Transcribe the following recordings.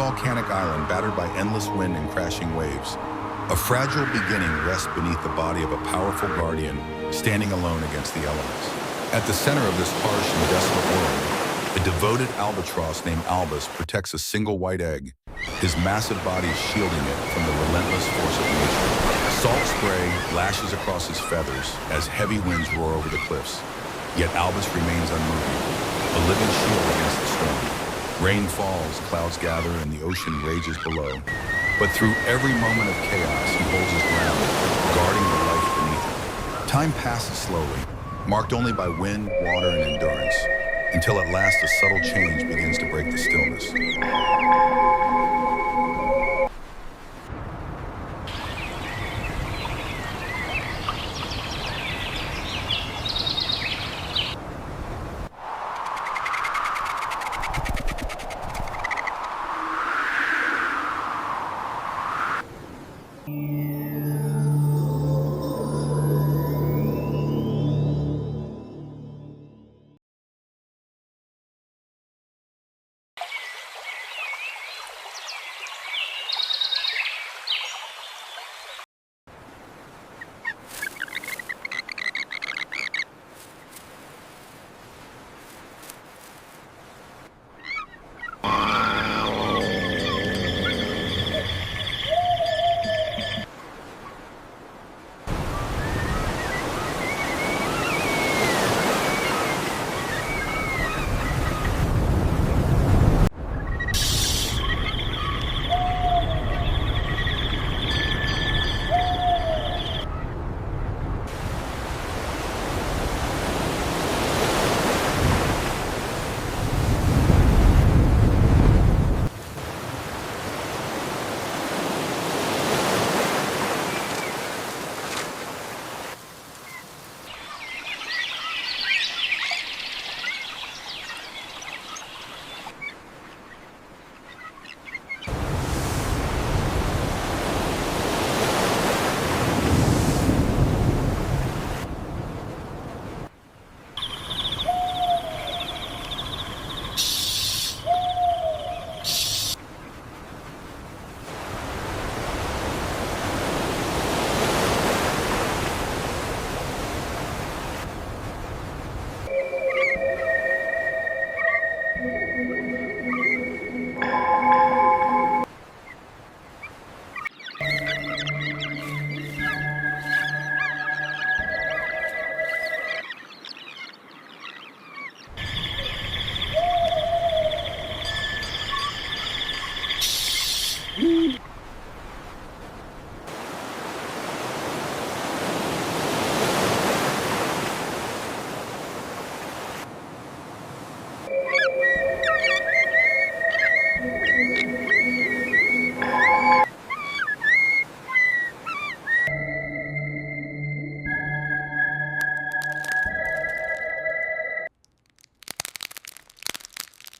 volcanic island battered by endless wind and crashing waves. A fragile beginning rests beneath the body of a powerful guardian, standing alone against the elements. At the center of this harsh and desolate world, a devoted albatross named Albus protects a single white egg, his massive body shielding it from the relentless force of nature. Salt spray lashes across his feathers as heavy winds roar over the cliffs, yet Albus remains unmoving, a living shield against the storm. Rain falls, clouds gather, and the ocean rages below. But through every moment of chaos, he holds his ground, guarding the life beneath him. Time passes slowly, marked only by wind, water, and endurance, until at last a subtle change begins to break the stillness.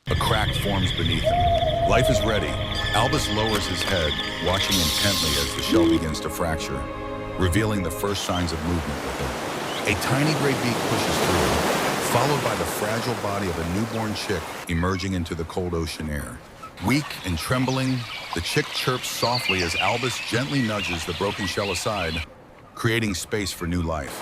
A crack forms beneath him. Life is ready. Albus lowers his head, watching intently as the shell begins to fracture, revealing the first signs of movement within. A tiny gray beak pushes through, followed by the fragile body of a newborn chick emerging into the cold ocean air. Weak and trembling, the chick chirps softly as Albus gently nudges the broken shell aside, creating space for new life.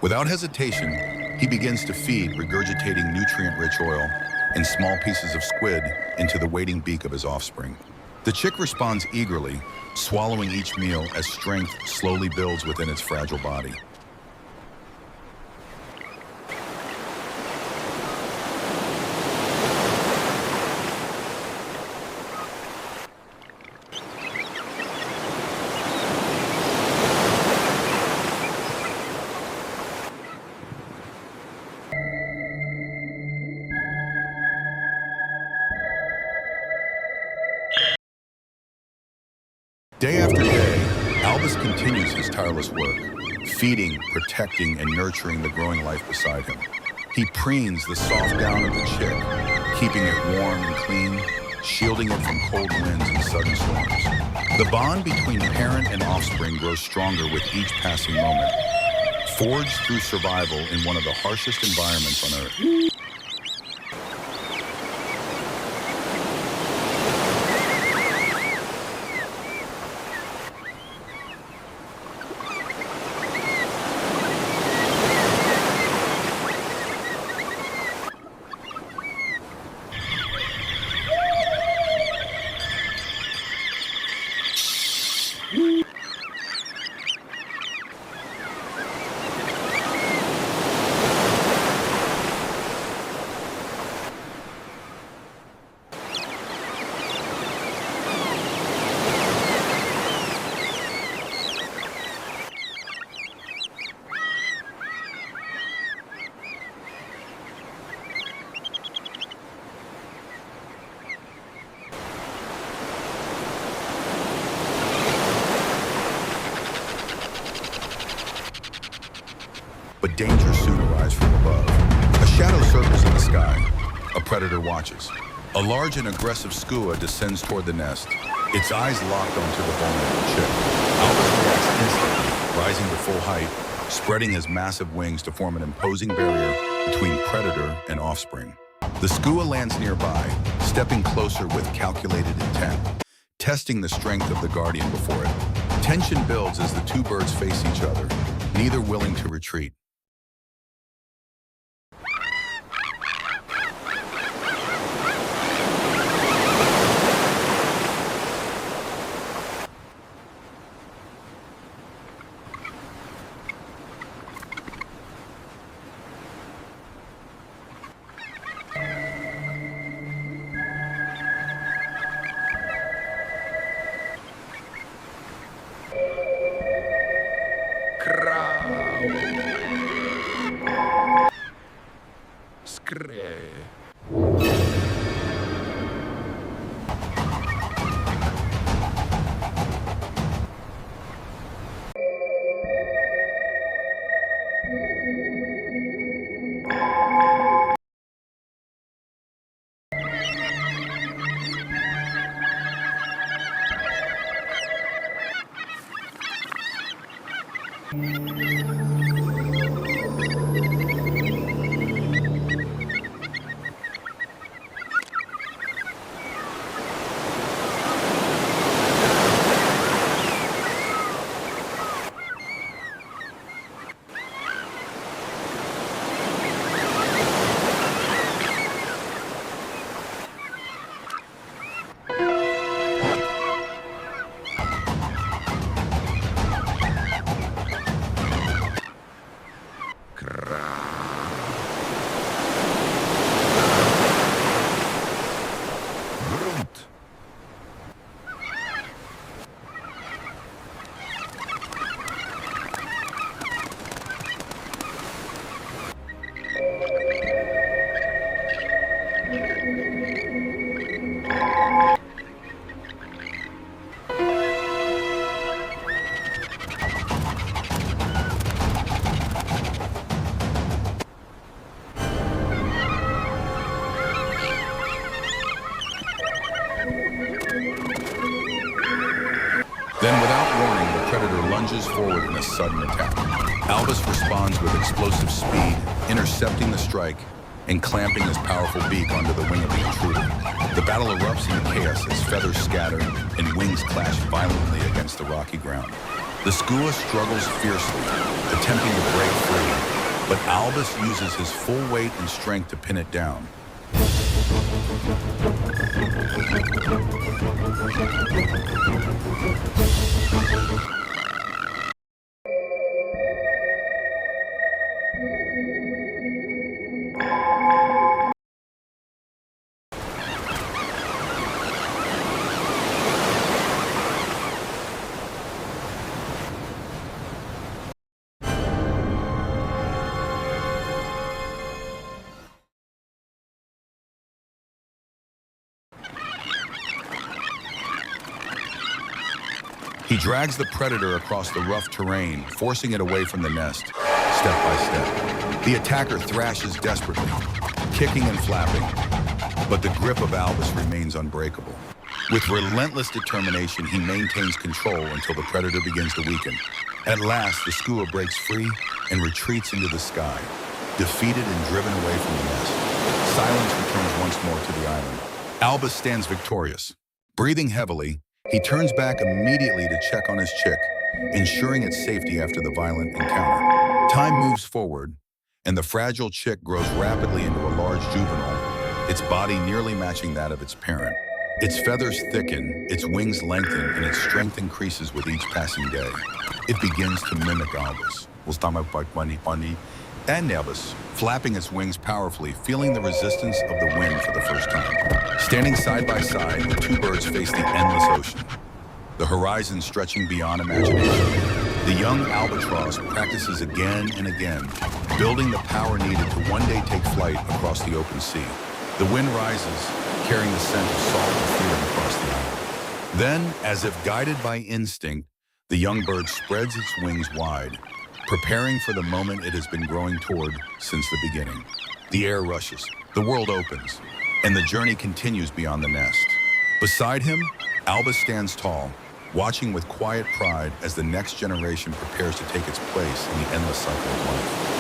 Without hesitation, he begins to feed regurgitating nutrient-rich oil and small pieces of squid into the waiting beak of his offspring. The chick responds eagerly, swallowing each meal as strength slowly builds within its fragile body. Day after day, Albus continues his tireless work, feeding, protecting, and nurturing the growing life beside him. He preens the soft down of the chick, keeping it warm and clean, shielding it from cold winds and sudden storms. The bond between parent and offspring grows stronger with each passing moment, forged through survival in one of the harshest environments on Earth. But danger soon arrives from above. A shadow circles in the sky. A predator watches. A large and aggressive skua descends toward the nest, its eyes locked onto the vulnerable chick. Albus reacts instantly, rising to full height, spreading his massive wings to form an imposing barrier between predator and offspring. The skua lands nearby, stepping closer with calculated intent, testing the strength of the guardian before it. Tension builds as the two birds face each other, neither willing to retreat. Then, without warning, the predator lunges forward in a sudden attack. Albus responds with explosive speed, intercepting the strike and clamping his powerful beak onto the wing of the intruder. The battle erupts into chaos as feathers scatter and wings clash violently against the rocky ground. The skua struggles fiercely, attempting to break free, but Albus uses his full weight and strength to pin it down. He drags the predator across the rough terrain, forcing it away from the nest, step by step. The attacker thrashes desperately, kicking and flapping, but the grip of Albus remains unbreakable. With relentless determination, he maintains control until the predator begins to weaken. At last, the skua breaks free and retreats into the sky, defeated and driven away from the nest. Silence returns once more to the island. Albus stands victorious. Breathing heavily, he turns back immediately to check on his chick, ensuring its safety after the violent encounter. Time moves forward, and the fragile chick grows rapidly into a large juvenile, its body nearly matching that of its parent. Its feathers thicken, its wings lengthen, and its strength increases with each passing day. It begins to mimic Albus. And Albus, flapping its wings powerfully, feeling the resistance of the wind for the first time. Standing side by side, the two birds face the endless ocean, the horizon stretching beyond imagination. The young albatross practices again and again, building the power needed to one day take flight across the open sea. The wind rises, carrying the scent of salt and freedom across the island. Then, as if guided by instinct, the young bird spreads its wings wide, preparing for the moment it has been growing toward since the beginning. The air rushes, the world opens, and the journey continues beyond the nest. Beside him, Albus stands tall, watching with quiet pride as the next generation prepares to take its place in the endless cycle of life.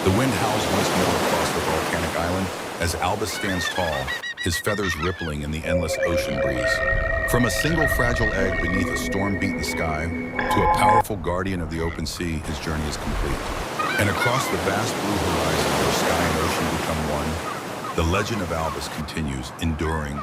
The wind howls once more across the volcanic island as Albus stands tall, his feathers rippling in the endless ocean breeze. From a single fragile egg beneath a storm-beaten sky to a powerful guardian of the open sea, his journey is complete. And across the vast blue horizon where sky and ocean become one, the legend of Albus continues, enduring,